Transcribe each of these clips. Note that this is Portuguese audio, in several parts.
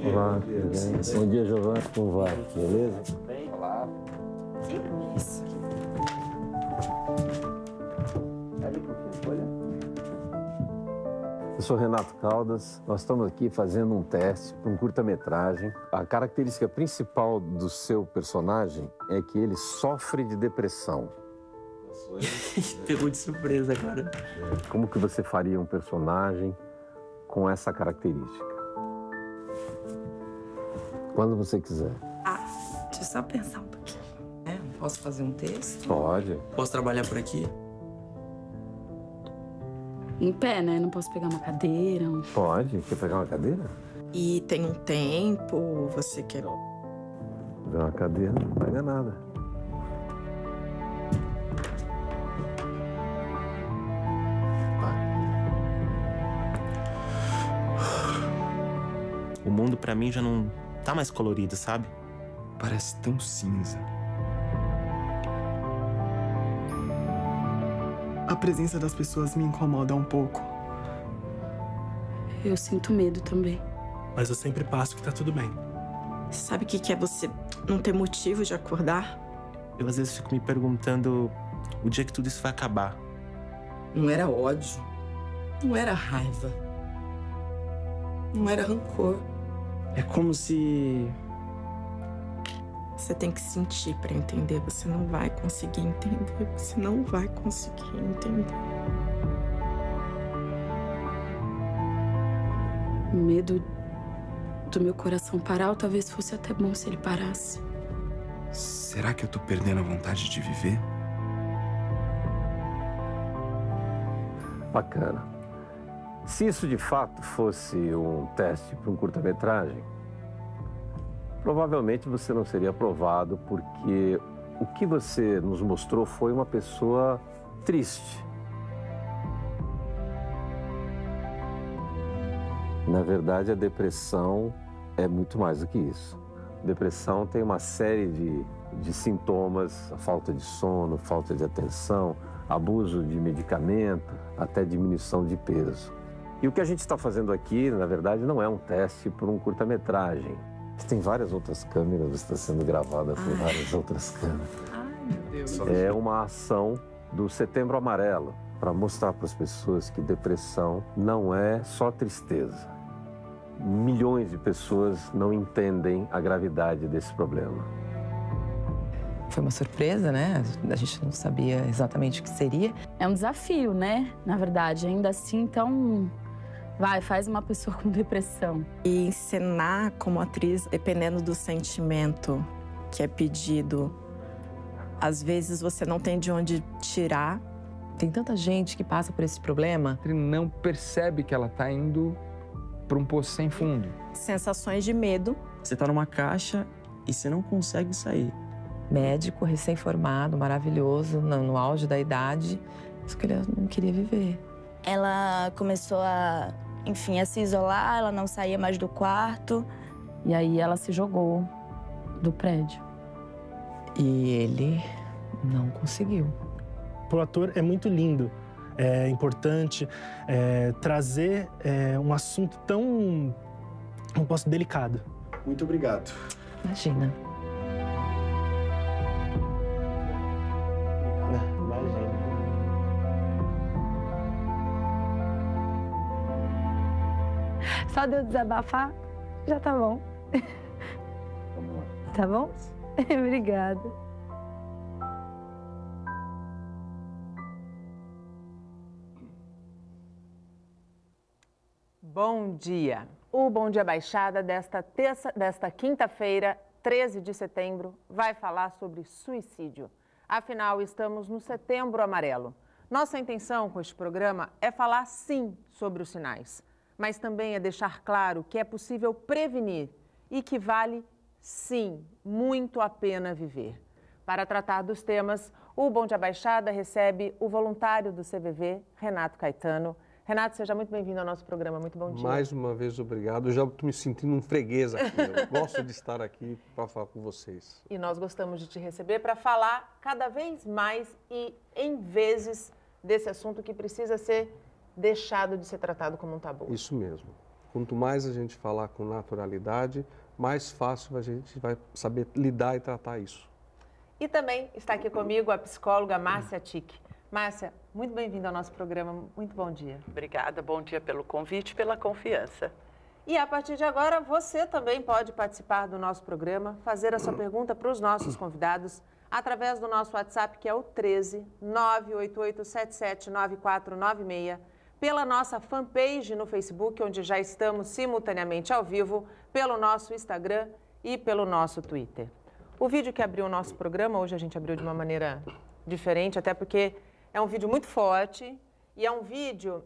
Olá, tudo bem? Bom dia, Giovana. Como vai? Beleza? Olá. Que isso? Eu sou Renato Caldas. Nós estamos aqui fazendo um teste para um curta-metragem. A característica principal do seu personagem é que ele sofre de depressão. Pegou de surpresa agora. Como que você faria um personagem com essa característica? Quando você quiser. Deixa eu só pensar um pouquinho. Posso fazer um texto? Pode. Posso trabalhar por aqui? Em pé, né? Não posso pegar uma cadeira. Pode. Quer pegar uma cadeira? E tem um tempo, você quer... Pegar uma cadeira, não pega nada. O mundo pra mim já não tá mais colorido, sabe? Parece tão cinza. A presença das pessoas me incomoda um pouco. Eu sinto medo também. Mas eu sempre passo que tá tudo bem. Sabe o que é você não ter motivo de acordar? Eu às vezes fico me perguntando o dia que tudo isso vai acabar. Não era ódio. Não era raiva. Não era rancor. É como se... Você tem que sentir pra entender. Você não vai conseguir entender. Você não vai conseguir entender. Medo do meu coração parar, ou talvez fosse até bom se ele parasse. Será que eu tô perdendo a vontade de viver? Bacana. Se isso de fato fosse um teste para um curta-metragem, provavelmente você não seria aprovado, porque o que você nos mostrou foi uma pessoa triste. Na verdade, a depressão é muito mais do que isso. Depressão tem uma série de sintomas: a falta de sono, falta de atenção, abuso de medicamento, até diminuição de peso. E o que a gente está fazendo aqui, na verdade, não é um teste por um curta-metragem. Tem várias outras câmeras, está sendo gravada por várias outras câmeras. Ai, meu Deus. É uma ação do Setembro Amarelo, para mostrar para as pessoas que depressão não é só tristeza. Milhões de pessoas não entendem a gravidade desse problema. Foi uma surpresa, né? A gente não sabia exatamente o que seria. É um desafio, né? Na verdade, ainda assim, então... faz uma pessoa com depressão. E encenar como atriz, dependendo do sentimento que é pedido, às vezes você não tem de onde tirar. Tem tanta gente que passa por esse problema. Ele não percebe que ela tá indo para um poço sem fundo. Sensações de medo. Você tá numa caixa e você não consegue sair. Médico, recém-formado, maravilhoso, no auge da idade. Só que ele não queria viver. Ela começou a se isolar, ela não saía mais do quarto. E aí ela se jogou do prédio. E ele não conseguiu. Pro ator é muito lindo, é importante trazer um assunto tão, não posso, delicado. Muito obrigado. Imagina. Só de eu desabafar, já tá bom. Tá bom? Obrigada. Bom dia. O Bom Dia Baixada desta quinta-feira, 13 de setembro, vai falar sobre suicídio. Afinal, estamos no Setembro Amarelo. Nossa intenção com este programa é falar, sim, sobre os sinais, mas também é deixar claro que é possível prevenir e que vale, sim, muito a pena viver. Para tratar dos temas, o Bom Dia Baixada recebe o voluntário do CVV, Renato Caetano. Renato, seja muito bem-vindo ao nosso programa. Muito bom dia. Mais uma vez, obrigado. Eu já estou me sentindo um freguês aqui. Eu gosto de estar aqui para falar com vocês. E nós gostamos de te receber para falar cada vez mais e em vezes desse assunto que precisa ser deixado de ser tratado como um tabu. Isso mesmo. Quanto mais a gente falar com naturalidade, mais fácil a gente vai saber lidar e tratar isso. E também está aqui comigo a psicóloga Márcia Tic. Márcia, muito bem-vinda ao nosso programa. Muito bom dia. Obrigada, bom dia pelo convite e pela confiança. E a partir de agora, você também pode participar do nosso programa, fazer a sua pergunta para os nossos convidados através do nosso WhatsApp, que é o 13 988779496, pela nossa fanpage no Facebook, onde já estamos simultaneamente ao vivo, pelo nosso Instagram e pelo nosso Twitter. O vídeo que abriu o nosso programa, hoje a gente abriu de uma maneira diferente, até porque é um vídeo muito forte e é um vídeo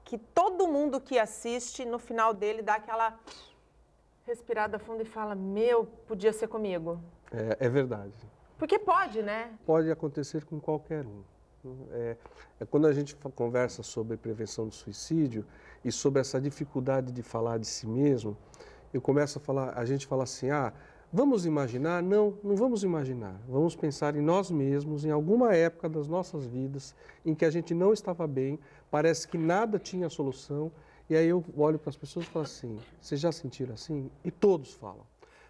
que todo mundo que assiste, no final dele, dá aquela respirada funda e fala, meu, podia ser comigo. É verdade. Porque pode, né? Pode acontecer com qualquer um. Quando a gente conversa sobre prevenção do suicídio e sobre essa dificuldade de falar de si mesmo, eu começo a falar, a gente fala assim, vamos imaginar? Não, não vamos imaginar. Vamos pensar em nós mesmos, em alguma época das nossas vidas em que a gente não estava bem, parece que nada tinha solução, e aí eu olho para as pessoas e falo assim, vocês já sentiram assim? E todos falam.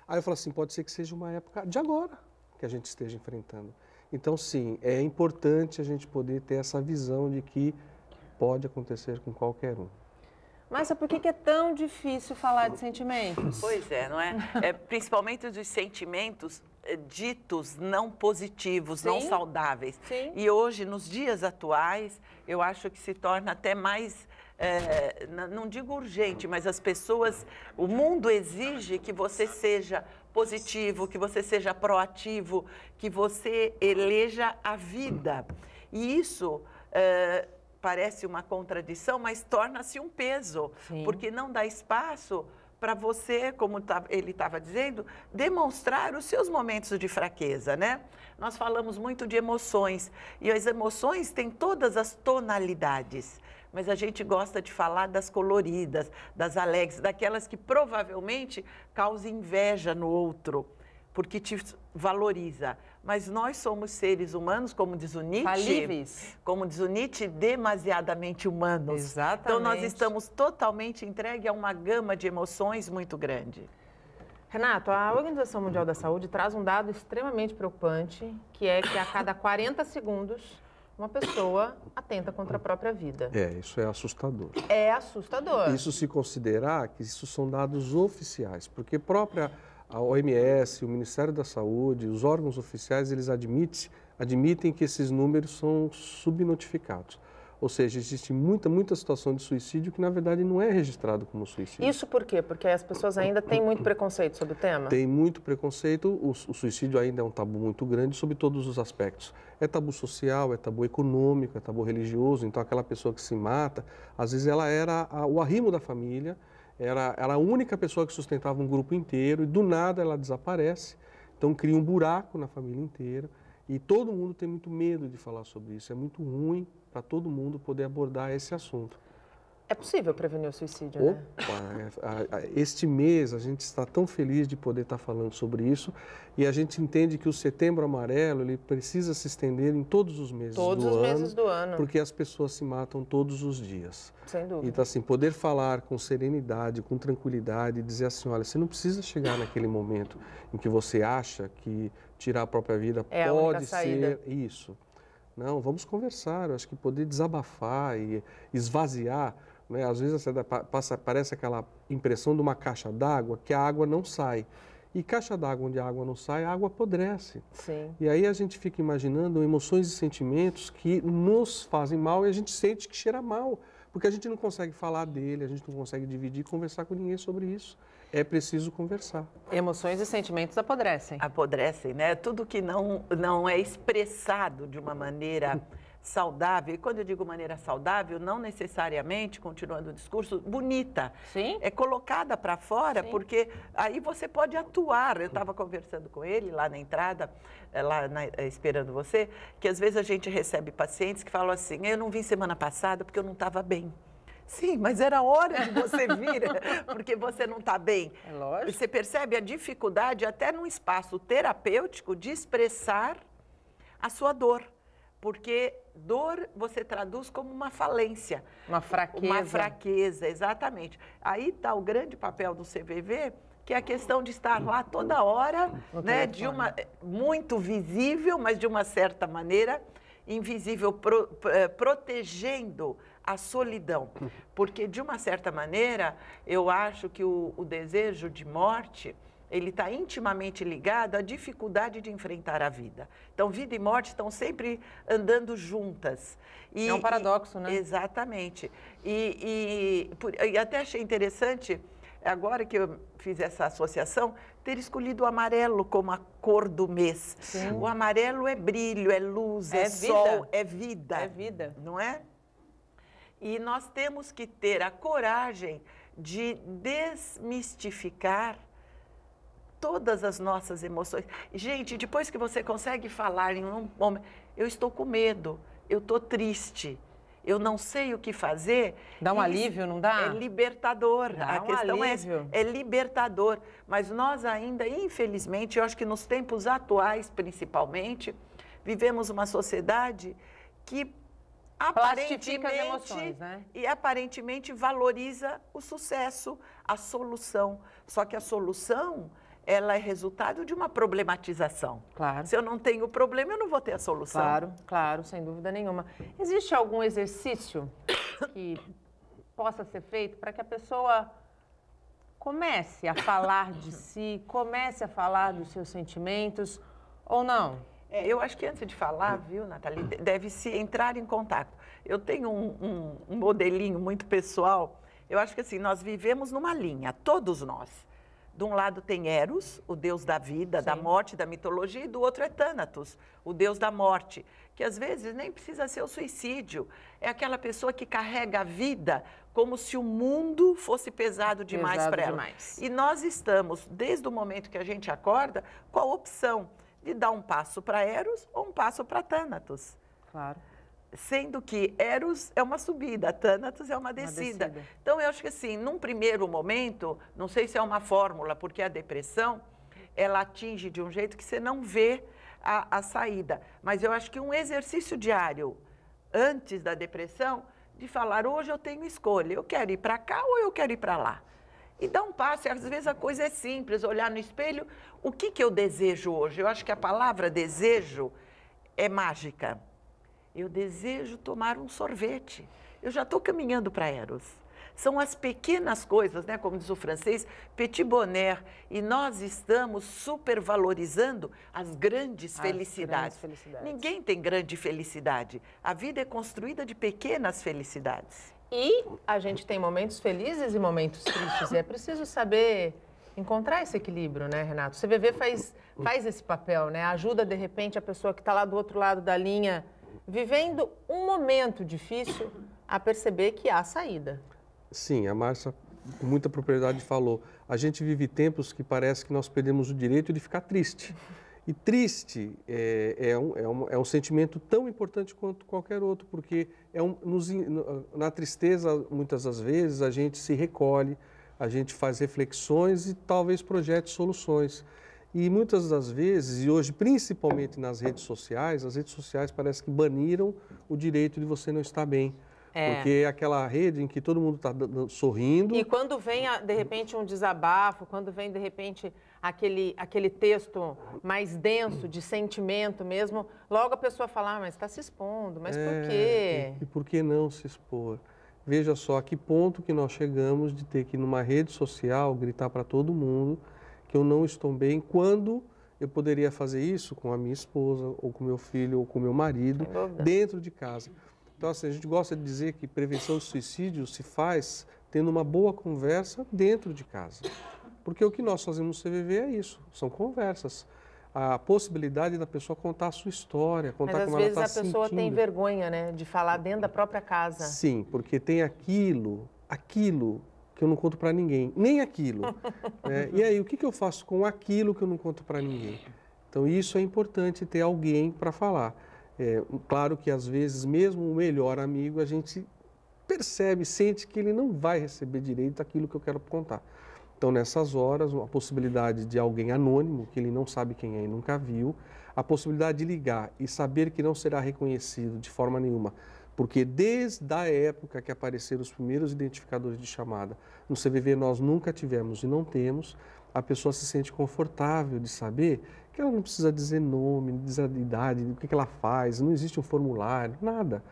Aí eu falo assim, pode ser que seja uma época de agora que a gente esteja enfrentando. Então, sim, é importante a gente poder ter essa visão de que pode acontecer com qualquer um. Márcia, por que é tão difícil falar de sentimentos? Pois é, não é? Principalmente dos sentimentos ditos não positivos, Sim. não saudáveis. Sim. E hoje, nos dias atuais, eu acho que se torna até mais, não digo urgente, mas as pessoas, o mundo exige que você seja positivo, que você seja proativo, que você eleja a vida. E isso parece uma contradição, mas torna-se um peso, Sim. porque não dá espaço para você, como ele estava dizendo, demonstrar os seus momentos de fraqueza, né? Nós falamos muito de emoções, e as emoções têm todas as tonalidades, mas a gente gosta de falar das coloridas, das alegres, daquelas que provavelmente causam inveja no outro, porque te valoriza. Mas nós somos seres humanos, como diz o Nietzsche, falíveis. Como diz o Nietzsche, demasiadamente humanos. Exatamente. Então nós estamos totalmente entregues a uma gama de emoções muito grande. Renato, a Organização Mundial da Saúde traz um dado extremamente preocupante, que é que a cada 40 segundos uma pessoa atenta contra a própria vida. Isso é assustador. É assustador. Isso se considerar que isso são dados oficiais, porque a OMS, o Ministério da Saúde, os órgãos oficiais, eles admitem que esses números são subnotificados. Ou seja, existe muita situação de suicídio que, na verdade, não é registrado como suicídio. Isso por quê? Porque as pessoas ainda têm muito preconceito sobre o tema? Tem muito preconceito, o suicídio ainda é um tabu muito grande sobre todos os aspectos. É tabu social, é tabu econômico, é tabu religioso, então aquela pessoa que se mata, às vezes ela era o arrimo da família, era a única pessoa que sustentava um grupo inteiro e do nada ela desaparece, então cria um buraco na família inteira e todo mundo tem muito medo de falar sobre isso, é muito ruim para todo mundo poder abordar esse assunto. É possível prevenir o suicídio, né? Este mês a gente está tão feliz de poder estar falando sobre isso e a gente entende que o Setembro Amarelo ele precisa se estender em todos os meses do ano, porque as pessoas se matam todos os dias. Sem dúvida. Então, assim, poder falar com serenidade, com tranquilidade, dizer assim, olha, você não precisa chegar naquele momento em que você acha que tirar a própria vida pode ser isso. Não, vamos conversar, eu acho que poder desabafar e esvaziar, né? Às vezes parece aquela impressão de uma caixa d'água que a água não sai. E caixa d'água onde a água não sai, a água apodrece. Sim. E aí a gente fica imaginando emoções e sentimentos que nos fazem mal e a gente sente que cheira mal, porque a gente não consegue falar dele, a gente não consegue dividir, conversar com ninguém sobre isso. É preciso conversar. Emoções e sentimentos apodrecem. Apodrecem, né? Tudo que não é expressado de uma maneira saudável, e quando eu digo maneira saudável, não necessariamente, continuando o discurso, bonita. Sim. É colocada para fora, Sim. Porque aí você pode atuar. Eu estava conversando com ele lá na entrada, esperando você, que às vezes a gente recebe pacientes que falam assim, eu não vim semana passada porque eu não estava bem. Sim, mas era hora de você vir, porque você não está bem. É lógico. Você percebe a dificuldade, até num espaço terapêutico, de expressar a sua dor. porque dor você traduz como uma falência. Uma fraqueza. Uma fraqueza, exatamente. Aí está o grande papel do CVV, que é a questão de estar lá toda hora, né, muito visível, mas de uma certa maneira invisível, protegendo a solidão. Porque, de uma certa maneira, eu acho que o desejo de morte, ele está intimamente ligado à dificuldade de enfrentar a vida. Então, vida e morte estão sempre andando juntas. É um paradoxo, né? Exatamente. E até achei interessante, agora que eu fiz essa associação, ter escolhido o amarelo como a cor do mês. Sim. O amarelo é brilho, é luz, é sol, é vida. É vida. Não é? E nós temos que ter a coragem de desmistificar todas as nossas emoções. Gente, depois que você consegue falar em um momento, eu estou com medo, eu estou triste, eu não sei o que fazer. Dá um alívio, não dá? É libertador. Dá a questão alívio. é libertador. Mas nós ainda, infelizmente, eu acho que nos tempos atuais, principalmente, vivemos uma sociedade que plastifica as emoções, né? E aparentemente valoriza o sucesso, a solução. Só que a solução, ela é resultado de uma problematização. Claro. Se eu não tenho problema, eu não vou ter a solução. Claro, claro, sem dúvida nenhuma. Existe algum exercício que possa ser feito para que a pessoa comece a falar de si, comece a falar dos seus sentimentos, ou não? Eu acho que antes de falar, viu, Nathalie, deve-se entrar em contato. Eu tenho um modelinho muito pessoal. Eu acho que assim, nós vivemos numa linha, todos nós. De um lado tem Eros, o deus da vida, da morte, da mitologia, e do outro é Thanatos, o deus da morte, que às vezes nem precisa ser o suicídio. É aquela pessoa que carrega a vida como se o mundo fosse pesado demais para ela. E nós estamos, desde o momento que a gente acorda, com a opção de dar um passo para Eros ou um passo para Thanatos. Claro. Sendo que Eros é uma subida, Thanatos é uma descida. Então, eu acho que assim, num primeiro momento, não sei se é uma fórmula, porque a depressão, ela atinge de um jeito que você não vê a saída. Mas eu acho que um exercício diário, antes da depressão, de falar, hoje eu tenho escolha, eu quero ir para cá ou eu quero ir para lá? E dar um passo, e às vezes a coisa é simples, olhar no espelho, o que eu desejo hoje? Eu acho que a palavra desejo é mágica. Eu desejo tomar um sorvete. Eu já estou caminhando para Eros. São as pequenas coisas, né? Como diz o francês, petit bonheur. E nós estamos supervalorizando as grandes felicidades. Ninguém tem grande felicidade. A vida é construída de pequenas felicidades. E a gente tem momentos felizes e momentos tristes. E é preciso saber encontrar esse equilíbrio, né, Renato? O CVV faz esse papel, né? Ajuda, de repente, a pessoa que está lá do outro lado da linha, vivendo um momento difícil, a perceber que há saída. Sim, a Márcia, com muita propriedade, falou. A gente vive tempos que parece que nós perdemos o direito de ficar triste. E triste é um sentimento tão importante quanto qualquer outro, porque na tristeza, muitas das vezes, a gente se recolhe, a gente faz reflexões e talvez projete soluções. E muitas das vezes, e hoje principalmente nas redes sociais, as redes sociais parece que baniram o direito de você não estar bem. Porque é aquela rede em que todo mundo está sorrindo. E quando vem, de repente, um desabafo, quando vem, de repente, aquele texto mais denso, de sentimento mesmo, logo a pessoa fala, mas está se expondo, mas por quê? E por que não se expor? Veja só a que ponto que nós chegamos de ter que, numa rede social, gritar para todo mundo que eu não estou bem, quando eu poderia fazer isso com a minha esposa, ou com meu filho, ou com meu marido, dentro de casa. Então, assim, a gente gosta de dizer que prevenção de suicídio se faz tendo uma boa conversa dentro de casa. Porque o que nós fazemos no CVV é isso, são conversas. A possibilidade da pessoa contar a sua história, contar como ela está sentindo. Mas às vezes a pessoa tem vergonha, né, de falar dentro da própria casa. Sim, porque tem aquilo que eu não conto para ninguém, nem aquilo. Né? E aí, o que eu faço com aquilo que eu não conto para ninguém? Então, isso é importante ter alguém para falar. Claro que, às vezes, mesmo o melhor amigo, a gente percebe, sente que ele não vai receber direito aquilo que eu quero contar. Então, nessas horas, a possibilidade de alguém anônimo, que ele não sabe quem é e nunca viu, a possibilidade de ligar e saber que não será reconhecido de forma nenhuma, porque desde a época que apareceram os primeiros identificadores de chamada, no CVV nós nunca tivemos e não temos, a pessoa se sente confortável de saber que ela não precisa dizer nome, dizer idade, o que ela faz, não existe um formulário, nada.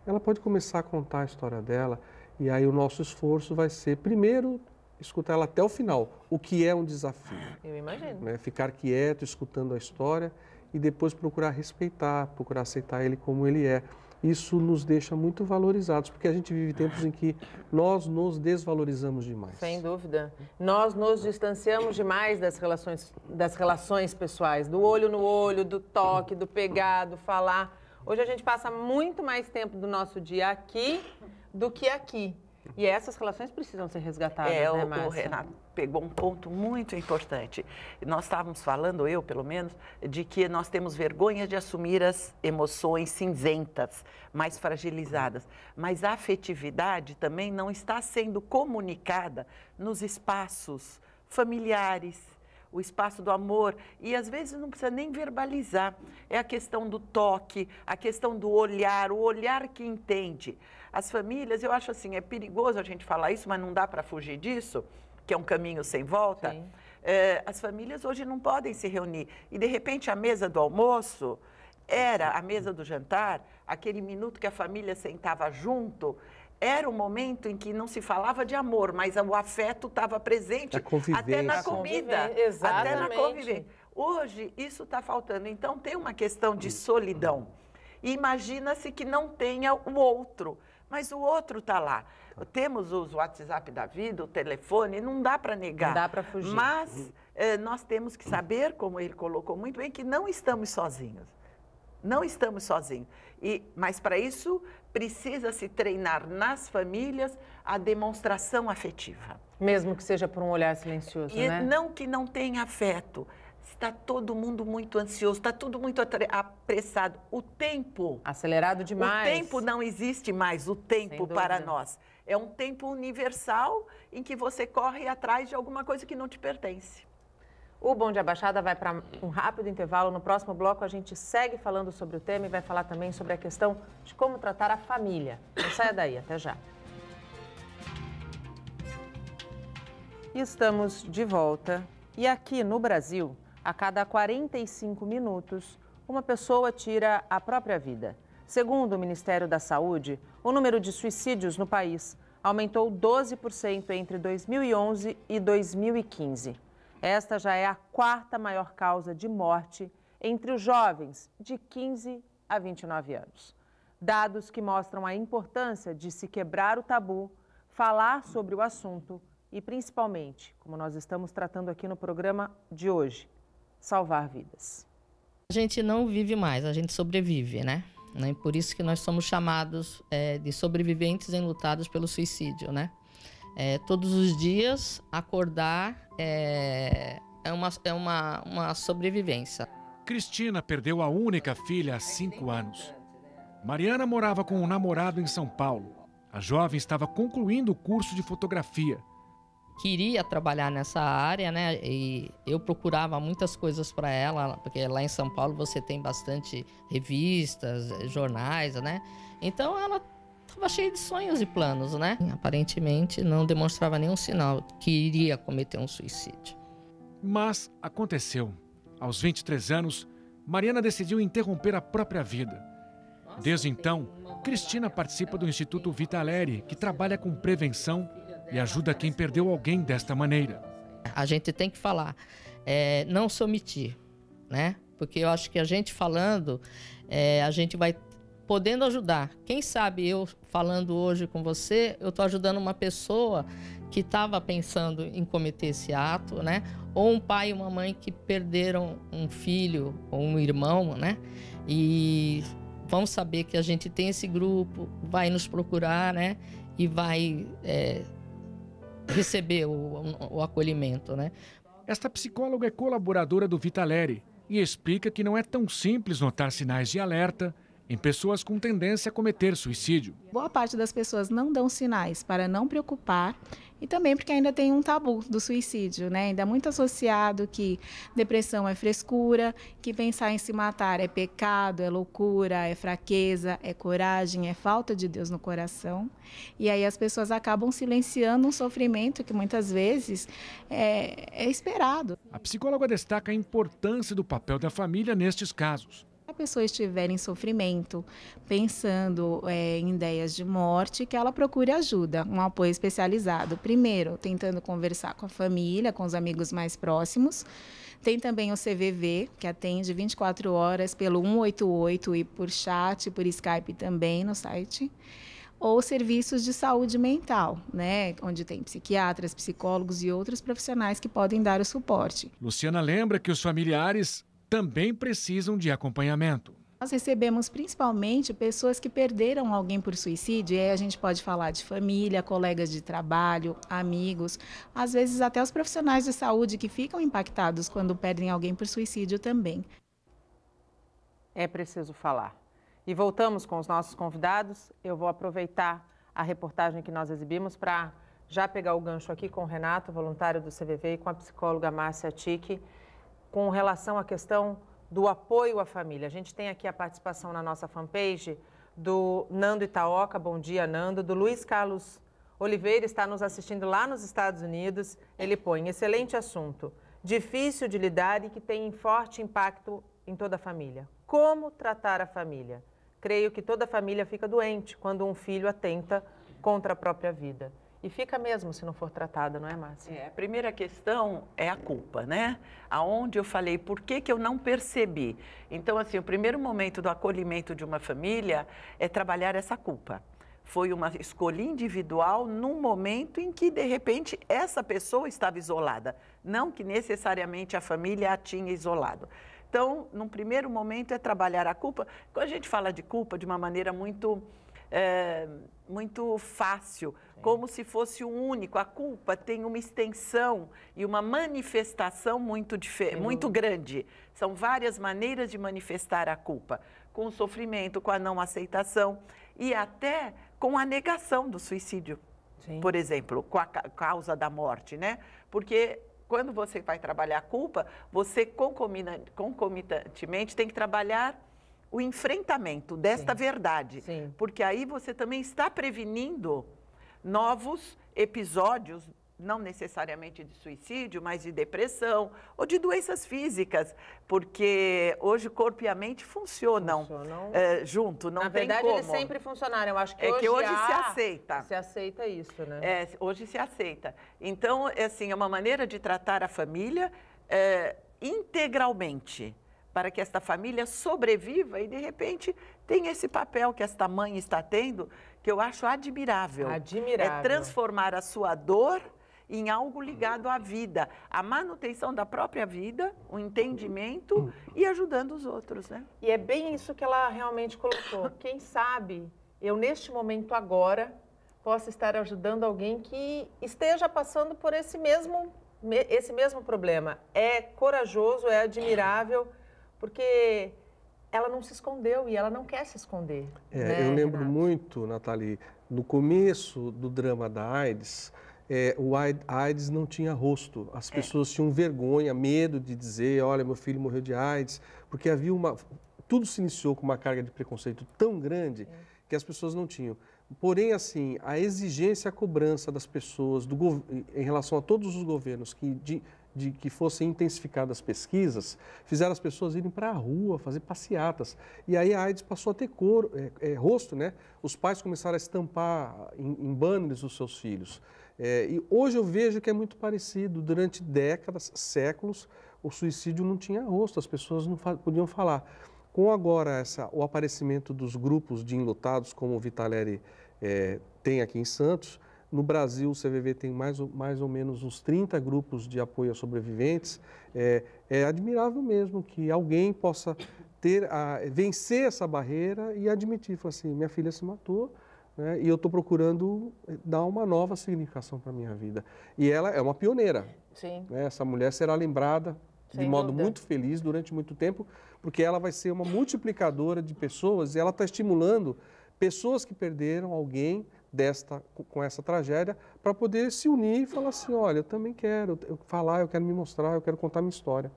Ela pode começar a contar a história dela e aí o nosso esforço vai ser, primeiro, escutar ela até o final, o que é um desafio. Eu imagino. Né? Ficar quieto, escutando a história e depois procurar respeitar, procurar aceitar ele como ele é. Isso nos deixa muito valorizados, porque a gente vive tempos em que nós nos desvalorizamos demais. Sem dúvida. Nós nos distanciamos demais das relações pessoais, do olho no olho, do toque, do pegar, do falar. Hoje a gente passa muito mais tempo do nosso dia aqui do que aqui. E essas relações precisam ser resgatadas, né, Márcia? O Renato pegou um ponto muito importante. Nós estávamos falando, eu pelo menos, de que nós temos vergonha de assumir as emoções cinzentas, mais fragilizadas. Mas a afetividade também não está sendo comunicada nos espaços familiares, o espaço do amor, e às vezes não precisa nem verbalizar. É a questão do toque, a questão do olhar, o olhar que entende. As famílias, eu acho assim, é perigoso a gente falar isso, mas não dá para fugir disso, que é um caminho sem volta. As famílias hoje não podem se reunir. E, de repente, a mesa do almoço era a mesa do jantar, aquele minuto que a família sentava junto, era o momento em que não se falava de amor, mas o afeto estava presente até na comida, até na convivência. Hoje, isso está faltando. Então, tem uma questão de solidão. E imagina-se que não tenha o outro, mas o outro está lá. Temos os WhatsApp da vida, o telefone, não dá para negar. Não dá para fugir. Mas nós temos que saber, como ele colocou muito bem, que não estamos sozinhos. Não estamos sozinhos. Mas para isso precisa se treinar nas famílias a demonstração afetiva. Mesmo que seja por um olhar silencioso, né? Não que não tenha afeto. Está todo mundo muito ansioso, está tudo muito apressado. O tempo... Acelerado demais. O tempo não existe mais, o tempo para nós. É um tempo universal em que você corre atrás de alguma coisa que não te pertence. O Bom Dia Baixada vai para um rápido intervalo. No próximo bloco, a gente segue falando sobre o tema e vai falar também sobre a questão de como tratar a família. Não saia daí, até já. Estamos de volta. E aqui no Brasil, a cada 45 minutos, uma pessoa tira a própria vida. Segundo o Ministério da Saúde, o número de suicídios no país aumentou 12% entre 2011 e 2015. Esta já é a quarta maior causa de morte entre os jovens de 15 a 29 anos. Dados que mostram a importância de se quebrar o tabu, falar sobre o assunto e, principalmente, como nós estamos tratando aqui no programa de hoje, salvar vidas. A gente não vive mais, a gente sobrevive, né? Por isso que nós somos chamados de sobreviventes enlutados pelo suicídio, né? Todos os dias, acordar é uma sobrevivência. Cristina perdeu a única filha há 5 anos. Mariana morava com um namorado em São Paulo. A jovem estava concluindo o curso de fotografia. Queria trabalhar nessa área, né? E eu procurava muitas coisas para ela, porque lá em São Paulo você tem bastante revistas, jornais, né? Então ela estava cheia de sonhos e planos, né? Aparentemente não demonstrava nenhum sinal que iria cometer um suicídio. Mas aconteceu. Aos 23 anos, Mariana decidiu interromper a própria vida. Desde então, Cristina participa do Instituto Vitaleri, que trabalha com prevenção e ajuda quem perdeu alguém desta maneira. A gente tem que falar, não se omitir, né? Porque eu acho que a gente falando, a gente vai podendo ajudar. Quem sabe eu falando hoje com você, eu estou ajudando uma pessoa que estava pensando em cometer esse ato, né? Ou um pai e uma mãe que perderam um filho ou um irmão, né? E vamos saber que a gente tem esse grupo, vai nos procurar, né? E vai receber o acolhimento, né? Esta psicóloga é colaboradora do Vitaleri e explica que não é tão simples notar sinais de alerta em pessoas com tendência a cometer suicídio. Boa parte das pessoas não dão sinais para não preocupar e também porque ainda tem um tabu do suicídio, né? Ainda é muito associado que depressão é frescura, que pensar em se matar é pecado, é loucura, é fraqueza, é coragem, é falta de Deus no coração. E aí as pessoas acabam silenciando um sofrimento que muitas vezes é esperado. A psicóloga destaca a importância do papel da família nestes casos. Se a pessoa estiver em sofrimento, pensando em ideias de morte, que ela procure ajuda, um apoio especializado. Primeiro, tentando conversar com a família, com os amigos mais próximos. Tem também o CVV, que atende 24 horas pelo 188 e por chat, por Skype também no site. Ou serviços de saúde mental, né, onde tem psiquiatras, psicólogos e outros profissionais que podem dar o suporte. Luciana lembra que os familiares também precisam de acompanhamento. Nós recebemos principalmente pessoas que perderam alguém por suicídio, e aí a gente pode falar de família, colegas de trabalho, amigos, às vezes até os profissionais de saúde que ficam impactados quando perdem alguém por suicídio também. É preciso falar. E voltamos com os nossos convidados. Eu vou aproveitar a reportagem que nós exibimos para já pegar o gancho aqui com o Renato, voluntário do CVV, e com a psicóloga Márcia Ticchi, com relação à questão do apoio à família. A gente tem aqui a participação na nossa fanpage do Nando Itaoca, bom dia, Nando, do Luiz Carlos Oliveira, está nos assistindo lá nos Estados Unidos. Ele põe, excelente assunto, difícil de lidar e que tem forte impacto em toda a família. Como tratar a família? Creio que toda família fica doente quando um filho atenta contra a própria vida. E fica mesmo se não for tratada, não é, Márcia? A primeira questão é a culpa, né? Aonde eu falei, por que eu não percebi? Então, assim, o primeiro momento do acolhimento de uma família é trabalhar essa culpa. Foi uma escolha individual num momento em que, de repente, essa pessoa estava isolada. Não que necessariamente a família a tinha isolado. Então, num primeiro momento é trabalhar a culpa. Quando a gente fala de culpa de uma maneira muito fácil, como se fosse o único. A culpa tem uma extensão e uma manifestação muito grande. São várias maneiras de manifestar a culpa, com o sofrimento, com a não aceitação e até com a negação do suicídio, por exemplo, com a causa da morte, né? Porque quando você vai trabalhar a culpa, você concomitantemente tem que trabalhar o enfrentamento desta verdade, porque aí você também está prevenindo novos episódios, não necessariamente de suicídio, mas de depressão ou de doenças físicas, porque hoje o corpo e a mente funcionam junto, não tem como. Na verdade, eles sempre funcionaram, eu acho que hoje se aceita. Se aceita isso, né? Hoje se aceita. Então, assim, é uma maneira de tratar a família integralmente, para que esta família sobreviva e, de repente, tenha esse papel que esta mãe está tendo, que eu acho admirável. É transformar a sua dor em algo ligado à vida, a manutenção da própria vida, o entendimento e ajudando os outros, né? E é bem isso que ela realmente colocou. Quem sabe eu, neste momento agora, possa estar ajudando alguém que esteja passando por esse mesmo problema. É corajoso, é admirável, porque ela não se escondeu e ela não quer se esconder. Eu lembro muito, Nathalie, no começo do drama da AIDS, a AIDS não tinha rosto. As pessoas tinham vergonha, medo de dizer, olha, meu filho morreu de AIDS, porque havia tudo se iniciou com uma carga de preconceito tão grande que as pessoas não tinham. Porém, assim, a exigência, a cobrança das pessoas em relação a todos os governos que fossem intensificadas as pesquisas, fizeram as pessoas irem para a rua, fazer passeatas. E aí a AIDS passou a ter rosto, né? Os pais começaram a estampar em banners os seus filhos. E hoje eu vejo que é muito parecido. Durante décadas, séculos, o suicídio não tinha rosto, as pessoas não podiam falar. Com agora o aparecimento dos grupos de enlutados, como o Vitaleri tem aqui em Santos, no Brasil, o CVV tem mais ou menos uns 30 grupos de apoio a sobreviventes. É admirável mesmo que alguém possa vencer essa barreira e admitir, falar assim, minha filha se matou, né, e eu estou procurando dar uma nova significação para a minha vida. E ela é uma pioneira. Sim. Né, essa mulher será lembrada de modo muito feliz durante muito tempo, porque ela vai ser uma multiplicadora de pessoas e ela está estimulando pessoas que perderam alguém com essa tragédia para poder se unir e falar assim, olha, eu também quero falar, eu quero me mostrar, eu quero contar minha história.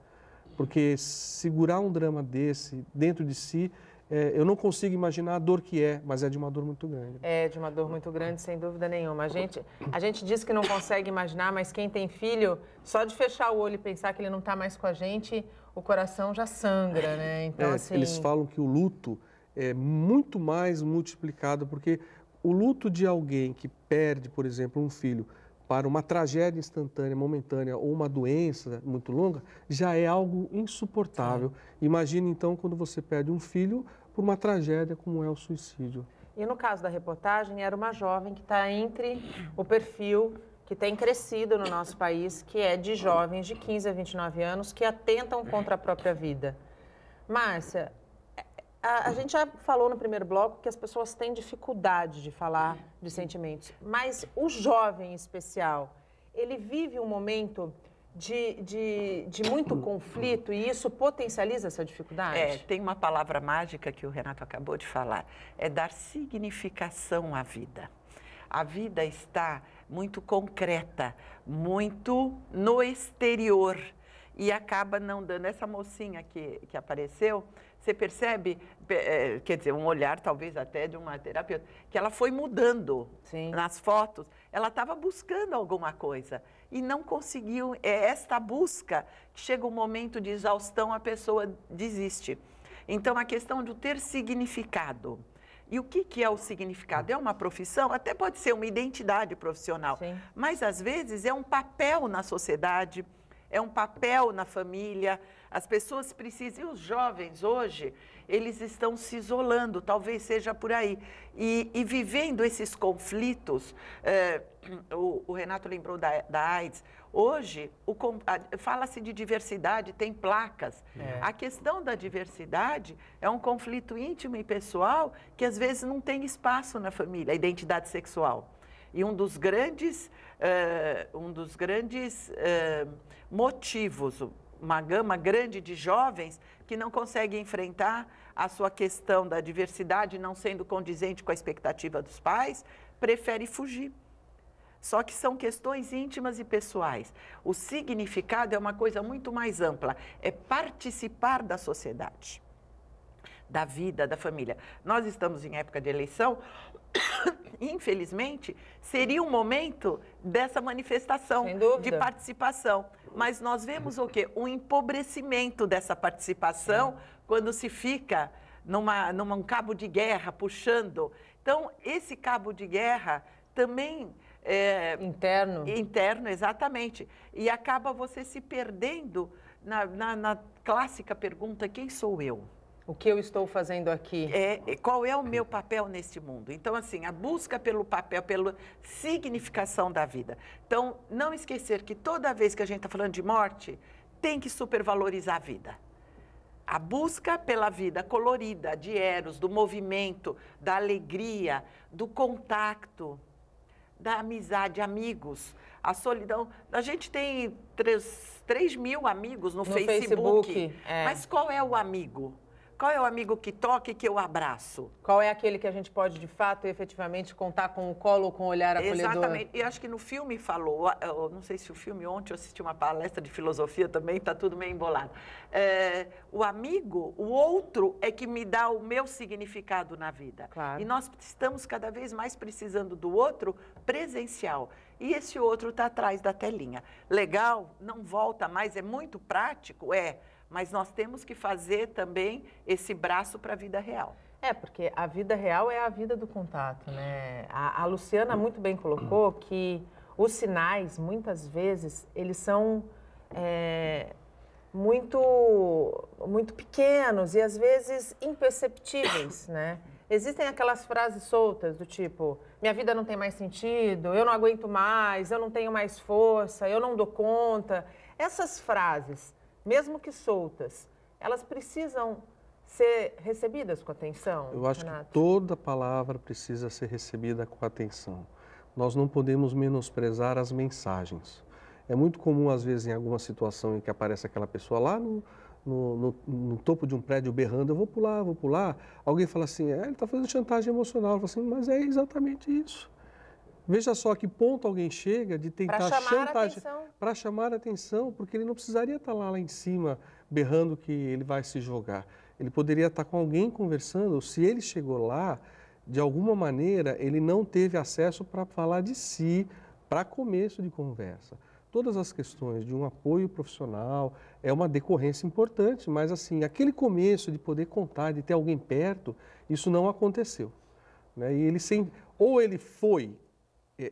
Porque segurar um drama desse dentro de si, eu não consigo imaginar a dor que é, mas é de uma dor muito grande. É de uma dor muito grande, sem dúvida nenhuma. A gente diz que não consegue imaginar, mas quem tem filho, só de fechar o olho e pensar que ele não está mais com a gente, o coração já sangra, né? Então, assim... Eles falam que o luto é muito mais multiplicado, porque o luto de alguém que perde, por exemplo, um filho para uma tragédia instantânea, momentânea ou uma doença muito longa, já é algo insuportável. Imagine, então, quando você perde um filho por uma tragédia como é o suicídio. E no caso da reportagem, era uma jovem que está entre o perfil que tem crescido no nosso país, que é de jovens de 15 a 29 anos que atentam contra a própria vida. Márcia, a gente já falou no primeiro bloco que as pessoas têm dificuldade de falar de sentimentos, mas o jovem em especial, ele vive um momento de muito conflito e isso potencializa essa dificuldade? Tem uma palavra mágica que o Renato acabou de falar, é dar significação à vida. A vida está muito concreta, muito no exterior e acaba não dando. Essa mocinha que apareceu, você percebe, quer dizer, um olhar talvez até de uma terapeuta, que ela foi mudando nas fotos, ela estava buscando alguma coisa e não conseguiu. É esta busca que chega um momento de exaustão, a pessoa desiste. Então, a questão de ter significado. E o que é o significado? É uma profissão? Até pode ser uma identidade profissional, mas às vezes é um papel na sociedade, é um papel na família. As pessoas precisam, e os jovens hoje, eles estão se isolando, talvez seja por aí. E vivendo esses conflitos, o Renato lembrou da AIDS, hoje fala-se de diversidade, tem placas. A questão da diversidade é um conflito íntimo e pessoal que às vezes não tem espaço na família, a identidade sexual. E um dos grandes motivos, uma gama grande de jovens que não conseguem enfrentar a sua questão da diversidade, não sendo condizente com a expectativa dos pais, prefere fugir. Só que são questões íntimas e pessoais. O significado é uma coisa muito mais ampla, é participar da sociedade, da vida, da família. Nós estamos em época de eleição, infelizmente, seria um momento dessa manifestação de participação. Mas nós vemos o quê? Um empobrecimento dessa participação quando se fica num cabo de guerra puxando. Então, esse cabo de guerra também... Interno, exatamente. E acaba você se perdendo na clássica pergunta, quem sou eu? O que eu estou fazendo aqui? Qual é o meu papel neste mundo? Então, assim, a busca pelo papel, pela significação da vida. Então, não esquecer que toda vez que a gente está falando de morte, tem que supervalorizar a vida. A busca pela vida colorida, de Eros, do movimento, da alegria, do contato, da amizade, amigos, a solidão. A gente tem 3 mil amigos no Facebook. Mas qual é o amigo? Qual é o amigo que toca e que eu abraço? Qual é aquele que a gente pode, de fato, efetivamente, contar com o colo ou com o olhar acolhedor? Exatamente. E acho que no filme falou, eu não sei se o filme, ontem eu assisti uma palestra de filosofia também, está tudo meio embolado. O amigo, o outro, é que me dá o meu significado na vida. Claro. E nós estamos cada vez mais precisando do outro presencial. E esse outro está atrás da telinha. Legal, não volta mais, é muito prático, mas nós temos que fazer também esse braço para a vida real. Porque a vida real é a vida do contato, né? A Luciana muito bem colocou que os sinais, muitas vezes, eles são muito pequenos e, às vezes, imperceptíveis, né? Existem aquelas frases soltas do tipo, minha vida não tem mais sentido, eu não aguento mais, eu não tenho mais força, eu não dou conta. Essas frases, mesmo que soltas, elas precisam ser recebidas com atenção, Eu acho Renato? que toda palavra precisa ser recebida com atenção. Nós não podemos menosprezar as mensagens. É muito comum, às vezes, em alguma situação em que aparece aquela pessoa lá no topo de um prédio berrando, eu vou pular, vou pular. Alguém fala assim, ele está fazendo chantagem emocional. Eu falo assim, mas é exatamente isso. Veja só a que ponto alguém chega de tentar chantagear para chamar a atenção, porque ele não precisaria estar lá em cima berrando que ele vai se jogar. Ele poderia estar com alguém conversando. Se ele chegou lá, de alguma maneira, ele não teve acesso para falar de si, para começo de conversa. Todas as questões de um apoio profissional é uma decorrência importante, mas assim, aquele começo de poder contar, de ter alguém perto, isso não aconteceu. Né? E ou ele foi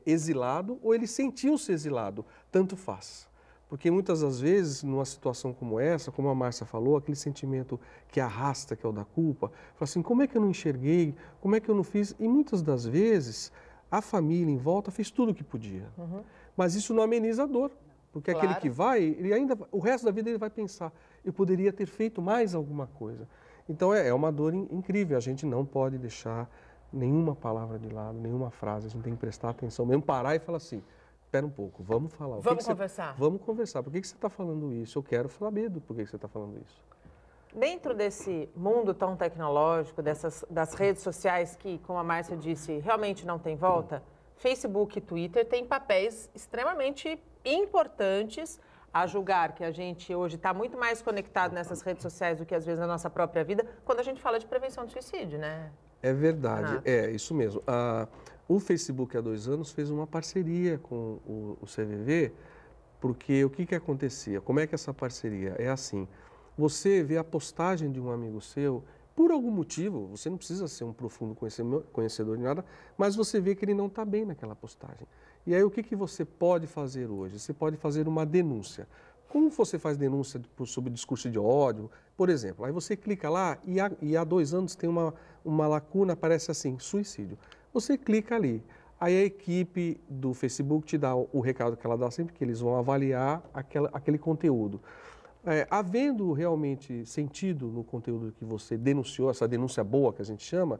exilado, ou ele sentiu-se exilado, tanto faz. Porque muitas das vezes, numa situação como essa, como a Márcia falou, aquele sentimento que arrasta, que é o da culpa, fala assim, como é que eu não enxerguei, como é que eu não fiz? E muitas das vezes, a família em volta fez tudo o que podia. Uhum. Mas isso não ameniza a dor, porque aquele que vai, ele ainda, o resto da vida ele vai pensar, eu poderia ter feito mais alguma coisa. Então é uma dor incrível, a gente não pode deixar nenhuma palavra de lado, nenhuma frase, a gente tem que prestar atenção, mesmo parar e falar assim, espera um pouco, vamos falar. Vamos conversar? Vamos conversar, por que você está falando isso? Eu quero saber do porquê você está falando isso. Dentro desse mundo tão tecnológico, das redes sociais que, como a Márcia disse, realmente não tem volta, Facebook e Twitter têm papéis extremamente importantes, a julgar que a gente hoje está muito mais conectado nessas redes sociais do que às vezes na nossa própria vida, quando a gente fala de prevenção de suicídio, né? É verdade, isso mesmo. O Facebook há 2 anos fez uma parceria com o CVV, porque o que acontecia? Como é que essa parceria? É assim, você vê a postagem de um amigo seu, por algum motivo, você não precisa ser um profundo conhecedor de nada, mas você vê que ele não está bem naquela postagem. E aí o que você pode fazer hoje? Você pode fazer uma denúncia. Como você faz denúncia sobre discurso de ódio, por exemplo? Aí você clica lá e há 2 anos tem uma lacuna, aparece assim, suicídio. Você clica ali. Aí a equipe do Facebook te dá o recado que ela dá sempre, que eles vão avaliar aquele conteúdo. Havendo realmente sentido no conteúdo que você denunciou, essa denúncia boa que a gente chama,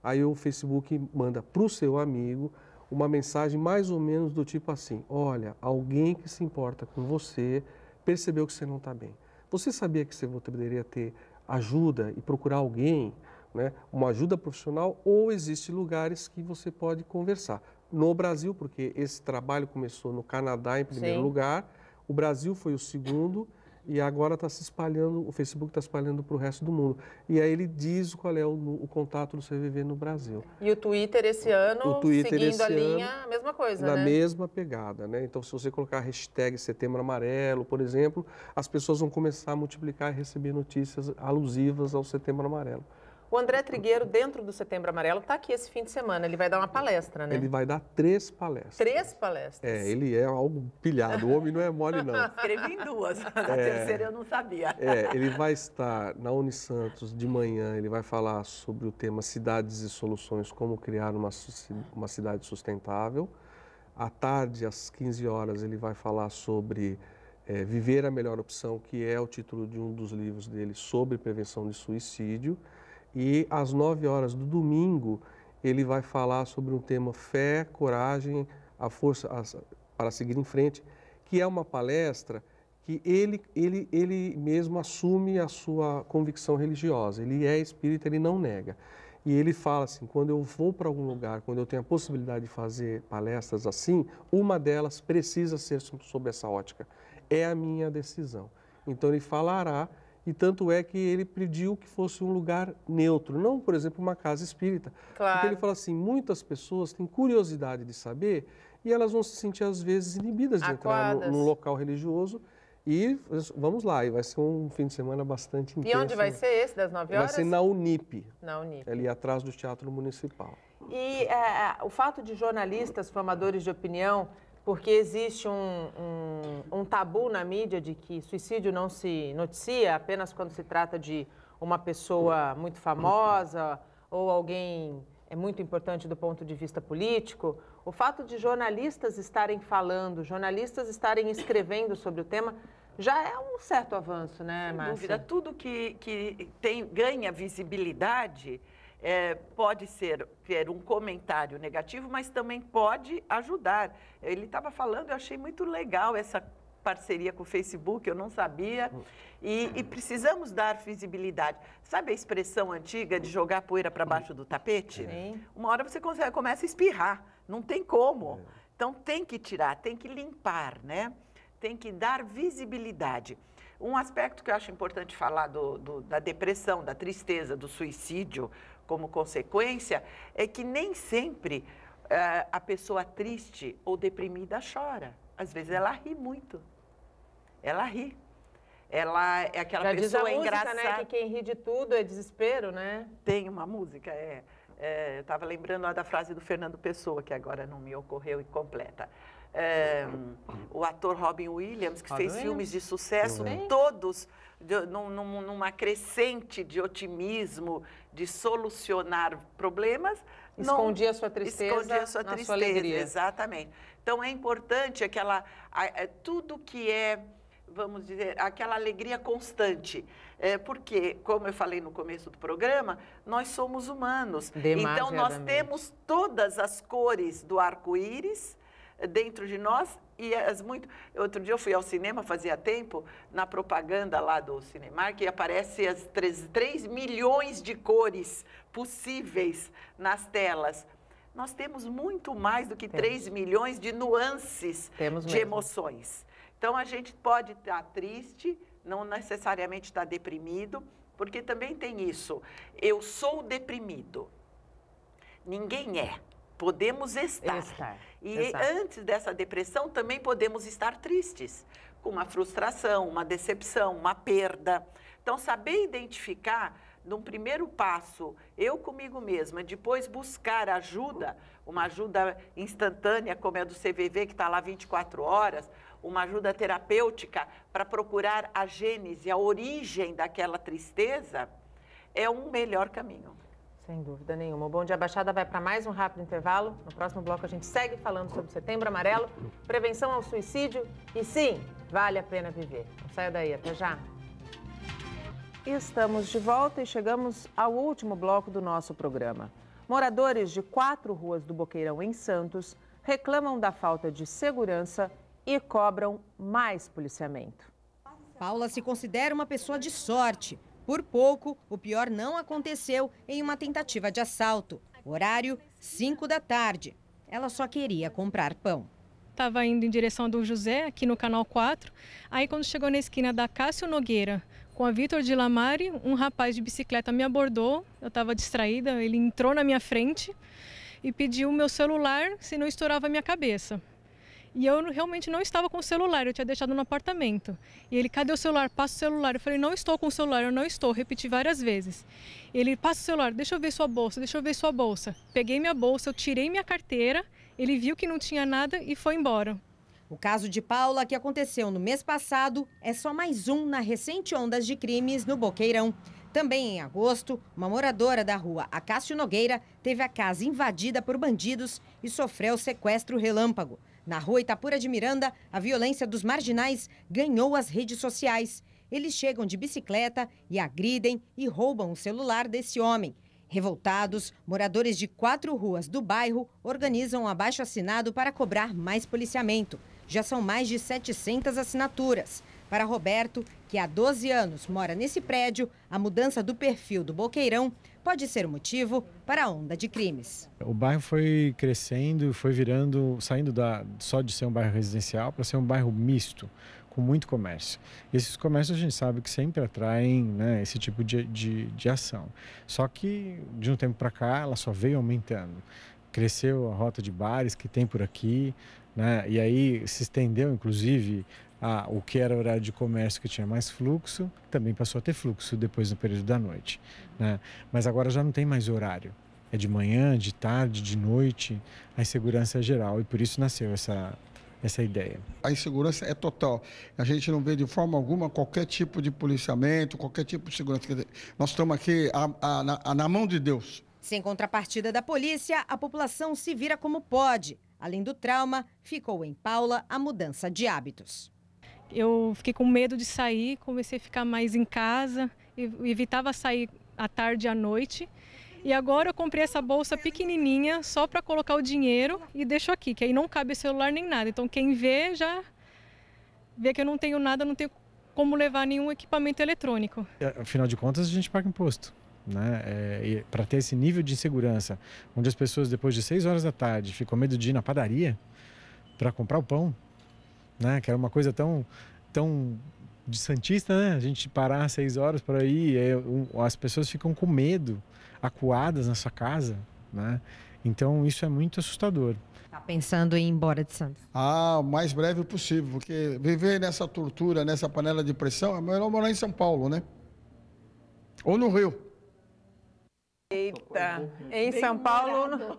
aí o Facebook manda para o seu amigo uma mensagem mais ou menos do tipo assim, olha, alguém que se importa com você percebeu que você não está bem. Você sabia que você poderia ter ajuda e procurar alguém, né, uma ajuda profissional, ou existem lugares que você pode conversar. No Brasil, porque esse trabalho começou no Canadá em primeiro lugar, o Brasil foi o segundo, e agora está se espalhando, o Facebook está espalhando para o resto do mundo. E aí ele diz qual é o contato do CVV no Brasil. E o Twitter esse ano, seguindo a linha, a mesma coisa, né? Na mesma pegada, né? Então, se você colocar a hashtag Setembro Amarelo, por exemplo, as pessoas vão começar a multiplicar e receber notícias alusivas ao Setembro Amarelo. O André Trigueiro, dentro do Setembro Amarelo, está aqui esse fim de semana. Ele vai dar uma palestra, né? Ele vai dar 3 palestras. 3 palestras? Ele é algo pilhado. O homem não é mole, não. Escrevi em 2. Na terceira eu não sabia. Ele vai estar na Unisantos de manhã. Ele vai falar sobre o tema Cidades e Soluções, como criar uma cidade sustentável. À tarde, às 15 horas, ele vai falar sobre Viver a Melhor Opção, que é o título de um dos livros dele sobre prevenção de suicídio. E às 9 horas do domingo, ele vai falar sobre um tema Fé, Coragem, a Força para Seguir em Frente, que é uma palestra que ele mesmo assume a sua convicção religiosa. Ele é espírita, ele não nega. E ele fala assim, quando eu vou para algum lugar, quando eu tenho a possibilidade de fazer palestras assim, uma delas precisa ser sob essa ótica. É a minha decisão. Então ele falará. E tanto é que ele pediu que fosse um lugar neutro, não, por exemplo, uma casa espírita. Claro. Porque ele fala assim, muitas pessoas têm curiosidade de saber e elas vão se sentir, às vezes, inibidas de entrar num local religioso. E vamos lá, e vai ser um fim de semana bastante intenso. E onde vai ser esse, das 9 horas? Vai ser na Unip. Na Unip. Ali atrás do Teatro Municipal. E o fato de jornalistas, formadores de opinião, porque existe um tabu na mídia de que suicídio não se noticia apenas quando se trata de uma pessoa muito famosa ou alguém muito importante do ponto de vista político. O fato de jornalistas estarem falando, jornalistas estarem escrevendo sobre o tema, já é um certo avanço, né, Márcia? Sem dúvida. Tudo que ganha visibilidade pode ser um comentário negativo, mas também pode ajudar. Ele estava falando, eu achei muito legal essa parceria com o Facebook, eu não sabia, e precisamos dar visibilidade. Sabe a expressão antiga de jogar poeira para baixo do tapete? Sim. Uma hora você começa a espirrar, não tem como. Então tem que tirar, tem que limpar, né? Tem que dar visibilidade. Um aspecto que eu acho importante falar da depressão, da tristeza, do suicídio como consequência, é que nem sempre a pessoa triste ou deprimida chora. Às vezes ela ri muito. Ela ri. Ela é aquela Já pessoa diz a engraçada. música, né, que quem ri de tudo é desespero, né? Tem uma música, eu estava lembrando da frase do Fernando Pessoa, que agora não me ocorreu e completa. O ator Robin Williams, que fez filmes de sucesso, todos numa crescente de otimismo, de solucionar problemas. Escondia a sua tristeza, escondia sua na tristeza, sua alegria. Exatamente. Então é importante tudo que vamos dizer, aquela alegria constante. Porque, como eu falei no começo do programa, nós somos humanos. Então, nós temos todas as cores do arco-íris dentro de nós. Outro dia eu fui ao cinema, fazia tempo, na propaganda lá do Cinemark, e aparece as 3 milhões de cores possíveis nas telas. Nós temos muito mais do que 3 milhões de nuances de emoções. Então, a gente pode estar triste, não necessariamente estar deprimido, porque também tem isso. Eu sou deprimido. Ninguém é. Podemos estar. Antes dessa depressão, também podemos estar tristes, com uma frustração, uma decepção, uma perda. Então, saber identificar, num primeiro passo, eu comigo mesma, depois buscar ajuda, uma ajuda instantânea, como é a do CVV, que está lá 24 horas, uma ajuda terapêutica para procurar a gênese, a origem daquela tristeza, é um melhor caminho. Sem dúvida nenhuma. O Bom Dia Baixada vai para mais um rápido intervalo. No próximo bloco a gente segue falando sobre Setembro Amarelo, prevenção ao suicídio e sim, vale a pena viver. Não saia daí, até já. Estamos de volta e chegamos ao último bloco do nosso programa. Moradores de 4 ruas do Boqueirão, em Santos, reclamam da falta de segurança e cobram mais policiamento. Paula se considera uma pessoa de sorte. Por pouco, o pior não aconteceu em uma tentativa de assalto. Horário, 5 da tarde. Ela só queria comprar pão. Estava indo em direção do José, aqui no Canal 4. Aí, quando chegou na esquina da Cássio Nogueira, com a Vitor de Lamare, um rapaz de bicicleta me abordou. Eu estava distraída, ele entrou na minha frente e pediu o meu celular se não estourava a minha cabeça. E eu realmente não estava com o celular, eu tinha deixado no apartamento. E ele, cadê o celular? Passa o celular. Eu falei, não estou com o celular, eu não estou. Repeti várias vezes. Ele, passa o celular, deixa eu ver sua bolsa, deixa eu ver sua bolsa. Peguei minha bolsa, eu tirei minha carteira, ele viu que não tinha nada e foi embora. O caso de Paula, que aconteceu no mês passado, é só mais um na recente onda de crimes no Boqueirão. Também em agosto, uma moradora da rua Acácio Nogueira teve a casa invadida por bandidos e sofreu sequestro relâmpago. Na rua Itapura de Miranda, a violência dos marginais ganhou as redes sociais. Eles chegam de bicicleta e agridem e roubam o celular desse homem. Revoltados, moradores de 4 ruas do bairro organizam um abaixo-assinado para cobrar mais policiamento. Já são mais de 700 assinaturas. Para Roberto, que há 12 anos mora nesse prédio, a mudança do perfil do Boqueirão pode ser o motivo para a onda de crimes. O bairro foi crescendo, foi virando, saindo só de ser um bairro residencial para ser um bairro misto, com muito comércio. Esses comércios a gente sabe que sempre atraem, né, esse tipo de ação. Só que de um tempo para cá ela só veio aumentando. Cresceu a rota de bares que tem por aqui, né, e aí se estendeu inclusive o que era horário de comércio que tinha mais fluxo, também passou a ter fluxo depois do período da noite, né? Mas agora já não tem mais horário. É de manhã, de tarde, de noite, a insegurança é geral e por isso nasceu essa ideia. A insegurança é total. A gente não vê de forma alguma qualquer tipo de policiamento, qualquer tipo de segurança. Quer dizer, nós estamos aqui na mão de Deus. Sem contrapartida da polícia, a população se vira como pode. Além do trauma, ficou em Paula a mudança de hábitos. Eu fiquei com medo de sair, comecei a ficar mais em casa, evitava sair à tarde e à noite. E agora eu comprei essa bolsa pequenininha só para colocar o dinheiro e deixo aqui, que aí não cabe celular nem nada. Então quem vê já vê que eu não tenho nada, não tenho como levar nenhum equipamento eletrônico. Afinal de contas, a gente paga imposto, né? Para ter esse nível de insegurança, onde as pessoas depois de 6 horas da tarde ficam com medo de ir na padaria para comprar o pão, né? Que era uma coisa tão de santista, né? A gente parar às 6 horas para ir, as pessoas ficam com medo, acuadas na sua casa, né? Então isso é muito assustador. Tá pensando em ir embora de Santos? O mais breve possível, porque viver nessa tortura, nessa panela de pressão, é melhor morar em São Paulo, né? Ou no Rio. Eita, em São Paulo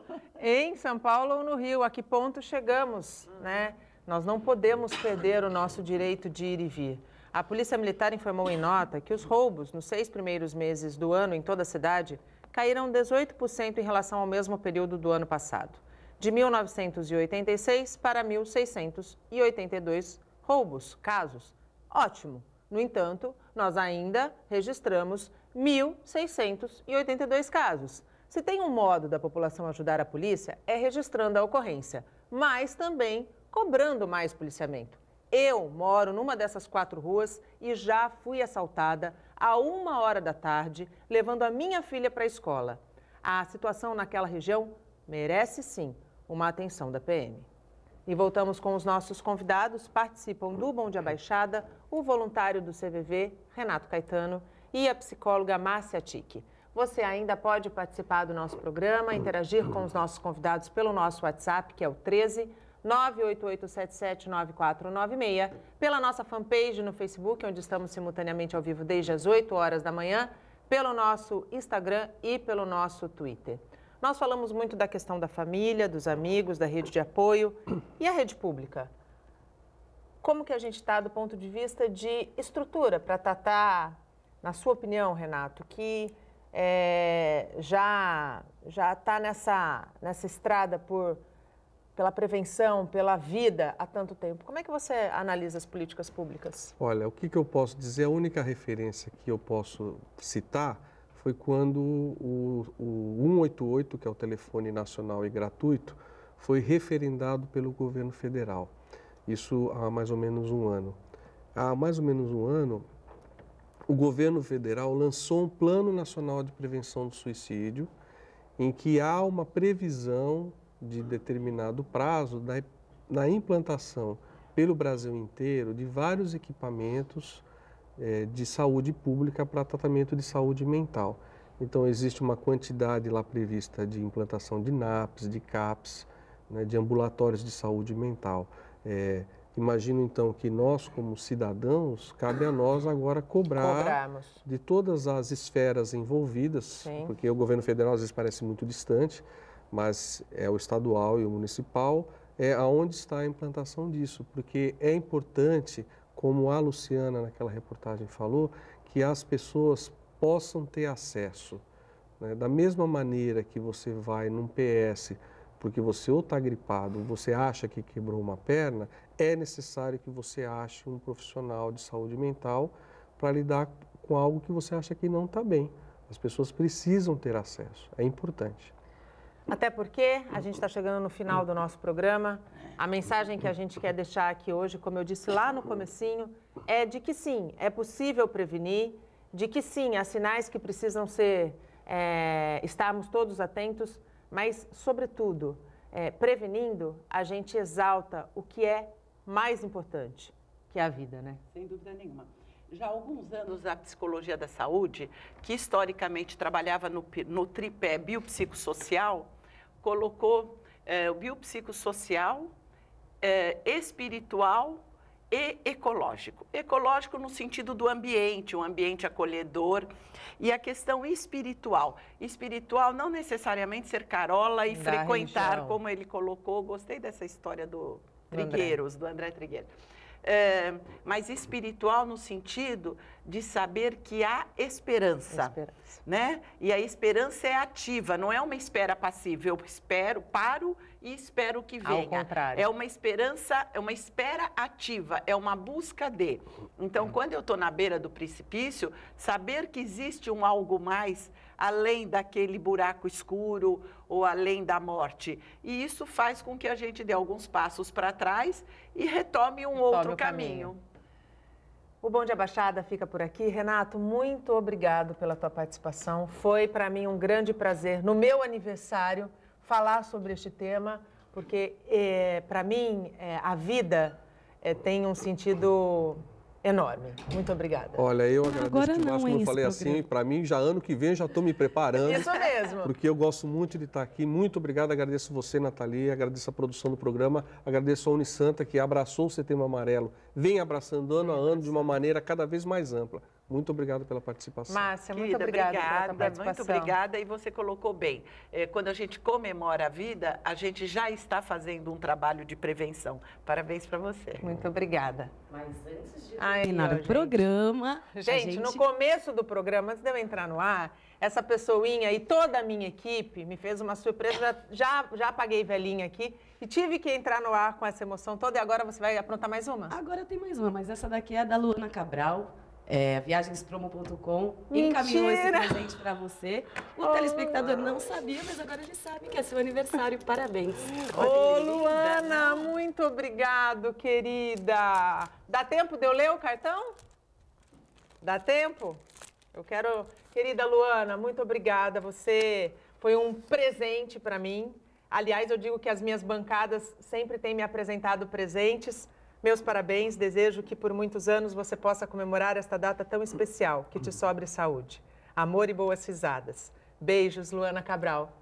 ou no Rio, a que ponto chegamos, né? Nós não podemos perder o nosso direito de ir e vir. A Polícia Militar informou em nota que os roubos nos 6 primeiros meses do ano em toda a cidade caíram 18% em relação ao mesmo período do ano passado. De 1.986 para 1.682 casos. Ótimo. No entanto, nós ainda registramos 1.682 casos. Se tem um modo da população ajudar a polícia, é registrando a ocorrência, mas também cobrando mais policiamento. Eu moro numa dessas 4 ruas e já fui assaltada a 1h da tarde, levando a minha filha para a escola. A situação naquela região merece sim uma atenção da PM. E voltamos com os nossos convidados. Participam do Bom Dia Baixada, o voluntário do CVV, Renato Caetano, e a psicóloga Márcia Ticchi. Você ainda pode participar do nosso programa, interagir com os nossos convidados pelo nosso WhatsApp, que é o 13 988779496, pela nossa fanpage no Facebook, onde estamos simultaneamente ao vivo desde as 8 horas da manhã, pelo nosso Instagram e pelo nosso Twitter. Nós falamos muito da questão da família, dos amigos, da rede de apoio e a rede pública. Como que a gente está do ponto de vista de estrutura para tratar, na sua opinião, Renato, que já está nessa estrada pela prevenção, pela vida há tanto tempo? Como é que você analisa as políticas públicas? Olha, o que eu posso dizer, a única referência que eu posso citar foi quando o 188, que é o telefone nacional e gratuito, foi referendado pelo governo federal. Isso há mais ou menos um ano. Há mais ou menos um ano, o governo federal lançou um Plano Nacional de Prevenção do Suicídio, em que há uma previsão de determinado prazo na implantação pelo Brasil inteiro de vários equipamentos de saúde pública para tratamento de saúde mental. Então, existe uma quantidade lá prevista de implantação de NAPs, de CAPs, né, de ambulatórios de saúde mental. Imagino, então, que nós, como cidadãos, cabe a nós agora cobrarmos de todas as esferas envolvidas, sim, porque o governo federal às vezes parece muito distante, mas é o estadual e o municipal, aonde está a implantação disso, porque é importante, como a Luciana naquela reportagem falou, que as pessoas possam ter acesso, né? Da mesma maneira que você vai num PS porque você ou está gripado, ou você acha que quebrou uma perna, é necessário que você ache um profissional de saúde mental para lidar com algo que você acha que não está bem. As pessoas precisam ter acesso, é importante. Até porque a gente está chegando no final do nosso programa. A mensagem que a gente quer deixar aqui hoje, como eu disse lá no comecinho, é de que sim, é possível prevenir, de que sim, há sinais que precisam estarmos todos atentos, mas, sobretudo, prevenindo, a gente exalta o que é mais importante, que é a vida, né? Sem dúvida nenhuma. Já há alguns anos, a psicologia da saúde, que historicamente trabalhava no tripé biopsicossocial, colocou o biopsicossocial, espiritual e ecológico. Ecológico no sentido do ambiente, um ambiente acolhedor. E a questão espiritual. Espiritual não necessariamente ser carola e frequentar, região, como ele colocou. Gostei dessa história do Trigueiros, do André Trigueiros. Mas espiritual no sentido de saber que há esperança, né? E a esperança é ativa, não é uma espera passiva. Eu espero, paro e espero que Ao venha. contrário. É uma esperança, é uma espera ativa, é uma busca de. Então, quando eu estou na beira do precipício, saber que existe um algo mais além daquele buraco escuro ou além da morte. E isso faz com que a gente dê alguns passos para trás e retome um outro caminho. O Bom Dia Baixada fica por aqui. Renato, muito obrigado pela tua participação. Foi para mim um grande prazer, no meu aniversário, falar sobre este tema, porque para mim a vida tem um sentido enorme. Muito obrigada. Olha, eu agradeço demais, como eu falei assim, para mim, já ano que vem, já estou me preparando. Isso mesmo. Porque eu gosto muito de estar aqui. Muito obrigado, agradeço você, Nathalie, agradeço a produção do programa, agradeço a Unisanta, que abraçou o Setembro Amarelo, vem abraçando ano a ano de uma maneira cada vez mais ampla. Muito obrigado pela participação. Márcia, muito Querida, obrigada pela tua participação. muito obrigada. E você colocou bem. Quando a gente comemora a vida, a gente já está fazendo um trabalho de prevenção. Parabéns para você. Muito obrigada. Mas antes de Ai, terminar o programa... Gente, no começo do programa, antes de eu entrar no ar, essa pessoinha e toda a minha equipe me fez uma surpresa. Já apaguei velhinha aqui e tive que entrar no ar com essa emoção toda. E agora você vai aprontar mais uma? Agora tem mais uma, mas essa daqui é da Luana Cabral. Viagenspromo.com Mentira! encaminhou esse presente para você. O telespectador não sabia, mas agora ele sabe que é seu aniversário. Parabéns. Ô, Luana, muito obrigado, querida. Dá tempo de eu ler o cartão? Dá tempo? Eu quero... Querida Luana, muito obrigada. Você foi um presente para mim. Aliás, eu digo que as minhas bancadas sempre têm me apresentado presentes. Meus parabéns, desejo que por muitos anos você possa comemorar esta data tão especial, que te sobre saúde, amor e boas risadas. Beijos, Luana Cabral.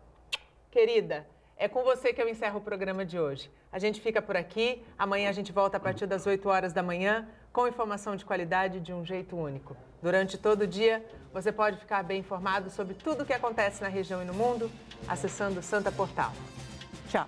Querida, é com você que eu encerro o programa de hoje. A gente fica por aqui, amanhã a gente volta a partir das 8 horas da manhã, com informação de qualidade de um jeito único. Durante todo o dia, você pode ficar bem informado sobre tudo o que acontece na região e no mundo, acessando o Santa Portal. Tchau.